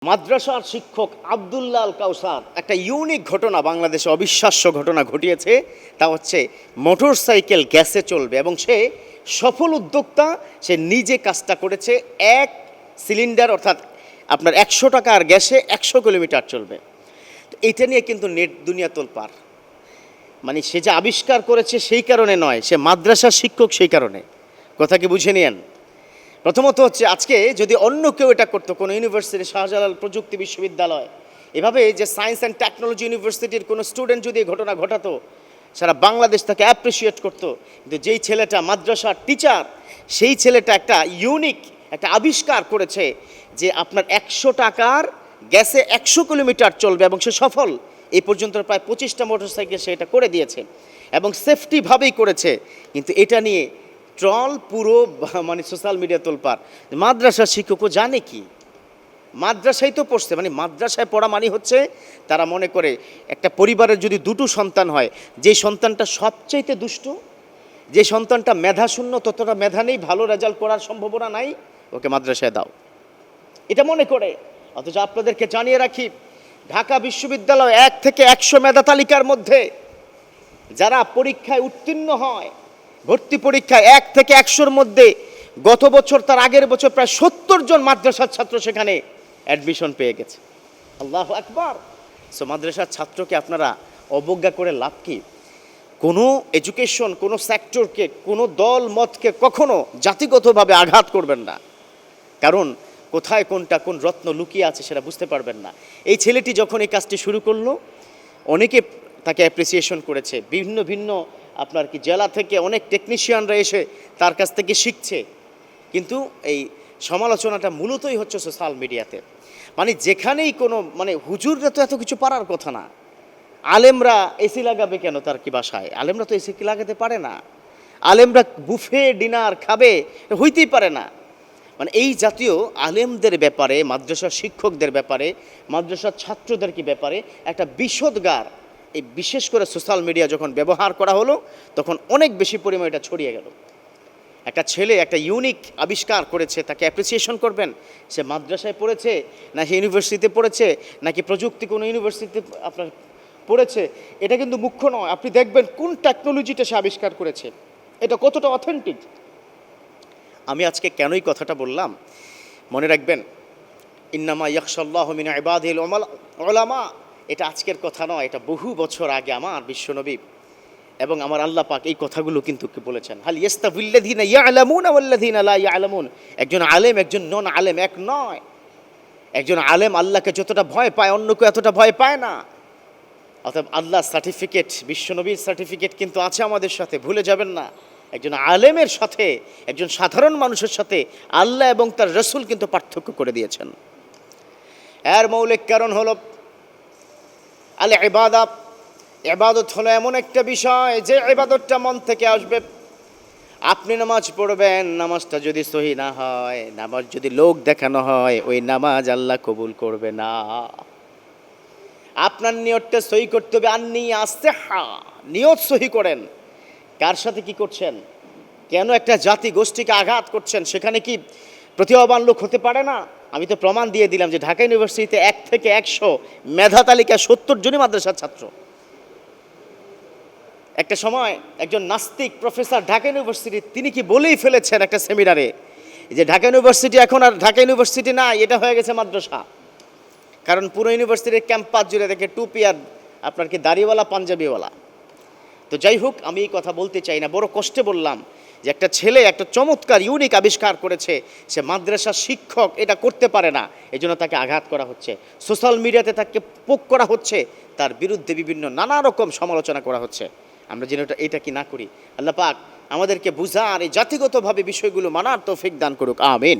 মাদ্রাসার শিক্ষক আব্দুল্লাহ আল কাউসার একটা ইউনিক ঘটনা বাংলাদেশে অবিশ্বাস্য ঘটনা ঘটিয়েছে। তা হচ্ছে মোটরসাইকেল গ্যাসে চলবে এবং সে সফল উদ্যোক্তা। সে নিজে কাজটা করেছে। এক সিলিন্ডার অর্থাৎ আপনার 100 টাকার গ্যাসে 100 কিলোমিটার চলবে। তো এটা নিয়ে কিন্তু নেট দুনিয়া তোলপাড়। মানে সে যে আবিষ্কার করেছে সেই কারণে নয়, সে মাদ্রাসার শিক্ষক সেই কারণে। কথা কি বুঝে নিয়েন? প্রথমত হচ্ছে আজকে যদি অন্য কেউ এটা করতো, কোনো ইউনিভার্সিটি, শাহজালাল প্রযুক্তি বিশ্ববিদ্যালয়, এভাবে যে সায়েন্স অ্যান্ড টেকনোলজি ইউনিভার্সিটির কোনো স্টুডেন্ট যদি এই ঘটনা ঘটাতো, সারা বাংলাদেশ তাকে অ্যাপ্রিসিয়েট করতো। কিন্তু যেই ছেলেটা মাদ্রাসার টিচার, সেই ছেলেটা একটা ইউনিক একটা আবিষ্কার করেছে যে আপনার 100 টাকার গ্যাসে 100 কিলোমিটার চলবে এবং সে সফল। এই পর্যন্ত প্রায় 25টা মোটরসাইকেল সে এটা করে দিয়েছে এবং সেফটিভাবেই করেছে। কিন্তু এটা নিয়ে ট্রল পুরো মানে সোশ্যাল মিডিয়া তোলপাড়। মাদ্রাসার শিক্ষকও জানে কি? মাদ্রাসায় তো পড়ছে, মানে মাদ্রাসায় পড়া মানে হচ্ছে তারা মনে করে একটা পরিবারের যদি দুটো সন্তান হয়, যে সন্তানটা সবচাইতে দুষ্ট, যে সন্তানটা মেধাশূন্য, ততটা মেধা নেই, ভালো রেজাল্ট করার সম্ভাবনা নাই, ওকে মাদ্রাসায় দাও, এটা মনে করে। অথচ আপনাদেরকে জানিয়ে রাখি, ঢাকা বিশ্ববিদ্যালয় 1 থেকে 100 মেধা তালিকার মধ্যে যারা পরীক্ষায় উত্তীর্ণ হয়, ভর্তি পরীক্ষায় 1 থেকে 100-র মধ্যে গত বছর তার আগের বছর প্রায় 70 জন মাদ্রাসার ছাত্র সেখানে অ্যাডমিশন পেয়ে গেছে। আল্লাহু আকবার। সো মাদ্রাসার ছাত্রকে আপনারা অবজ্ঞা করে লাভ কি? কোনো এডুকেশন, কোনো সেক্টরকে, কোনো দল মতকে কখনো জাতিগতভাবে আঘাত করবেন না, কারণ কোথায় কোনটা কোন রত্ন লুকিয়ে আছে সেটা বুঝতে পারবেন না। এই ছেলেটি যখন এই কাজটি শুরু করলো, অনেকে তাকে অ্যাপ্রিসিয়েশন করেছে। ভিন্ন ভিন্ন আপনার কি জেলা থেকে অনেক টেকনিশিয়ানরা এসে তার কাছ থেকে শিখছে। কিন্তু এই সমালোচনাটা মূলতই হচ্ছে সোশ্যাল মিডিয়াতে। মানে যেখানেই কোনো মানে হুজুররা তো এত কিছু পারার কথা না, আলেমরা এসি লাগাবে কেন? তার কি বাসায় আলেমরা তো এসি লাগাতে পারে না। আলেমরা বুফে ডিনার খাবে, হইতেই পারে না। মানে এই জাতীয় আলেমদের ব্যাপারে, মাদ্রাসার শিক্ষকদের ব্যাপারে, মাদ্রাসার ছাত্রদের কি ব্যাপারে একটা বিষোদগার এই বিশেষ করে সোশ্যাল মিডিয়া যখন ব্যবহার করা হলো, তখন অনেক বেশি পরিমাণে এটা ছড়িয়ে গেল। একটা ছেলে একটা ইউনিক আবিষ্কার করেছে, তাকে অ্যাপ্রিসিয়েশন করবেন। সে মাদ্রাসায় পড়েছে, না সে ইউনিভার্সিটিতে পড়েছে, নাকি প্রযুক্তি কোনো ইউনিভার্সিটিতে আপনার পড়েছে, এটা কিন্তু মুখ্য নয়। আপনি দেখবেন কোন টেকনোলজিটা সে আবিষ্কার করেছে, এটা কতটা অথেন্টিক। আমি আজকে কেনই কথাটা বললাম, মনে রাখবেন, ইন্নামা ইয়াখশাল্লাহু মিন ইবাদিল উলামা। এটা আজকের কথা নয়, এটা বহু বছর আগে আমার বিশ্বনবী এবং আমার আল্লাহ পাক এই কথাগুলো কিন্তু বলেছেন। হাল ইয়াস্তাবিল্লাযিনা ইয়ালামুনা ওয়াল্লাযিনা লা ইয়ালামুন। একজন আলেম একজন নন আলেম এক নয়। একজন আলেম আল্লাহকে যতটা ভয় পায়, অন্য কেউ এতটা ভয় পায় না। অর্থাৎ আল্লাহর সার্টিফিকেট, বিশ্বনবীর সার্টিফিকেট কিন্তু আছে আমাদের সাথে, ভুলে যাবেন না। একজন আলেমের সাথে একজন সাধারণ মানুষের সাথে আল্লাহ এবং তার রসুল কিন্তু পার্থক্য করে দিয়েছেন। এর মৌলিক কারণ হলো আল ইবাদত। ইবাদত হলো এমন একটা বিষয় যে ইবাদতটা মন থেকে আসবে। আপনি নামাজ পড়বেন, নামাজটা যদি সহি না হয়, নামাজ যদি লোক দেখানো হয়, ওই নামাজ আল্লাহ কবুল করবে না। আপনার নিয়তটা সহি করতে হবে। নিয়ত সহি করেন। কার সাথে কি করছেন? কেন একটা জাতি গোষ্ঠীকে আঘাত করছেন? সেখানে কি প্রতিভাবান লোক হতে পারে না? আমি তো প্রমাণ দিয়ে দিলাম যে ঢাকা ইউনিভার্সিটিতে 1 থেকে 100 মেধা তালিকায় 70 জনই মাদ্রাসার ছাত্র। একটা সময় একজন নাস্তিক প্রফেসর ঢাকা ইউনিভার্সিটি, তিনি কি বলেই ফেলেছেন একটা সেমিনারে যে ঢাকা ইউনিভার্সিটি এখন আর ঢাকা ইউনিভার্সিটি না, এটা হয়ে গেছে মাদ্রাসা। কারণ পুরো ইউনিভার্সিটির ক্যাম্পাস জুড়ে দেখে টুপি আর আপনার কি দাড়িওয়ালা পাঞ্জাবিওয়ালা। তো যাই হোক, আমি এই কথা বলতে চাই না, বড় কষ্টে বললাম যে একটা ছেলে একটা চমৎকার ইউনিক আবিষ্কার করেছে, সে মাদ্রাসার শিক্ষক, এটা করতে পারে না, এই জন্য তাকে আঘাত করা হচ্ছে, সোশ্যাল মিডিয়াতে তাকে পোক করা হচ্ছে, তার বিরুদ্ধে বিভিন্ন নানা রকম সমালোচনা করা হচ্ছে। আমরা যেন এটা কি না করি। আল্লাহ পাক আমাদেরকে বুঝার, এই জাতিগতভাবে বিষয়গুলো মানার তৌফিক দান করুক। আমিন।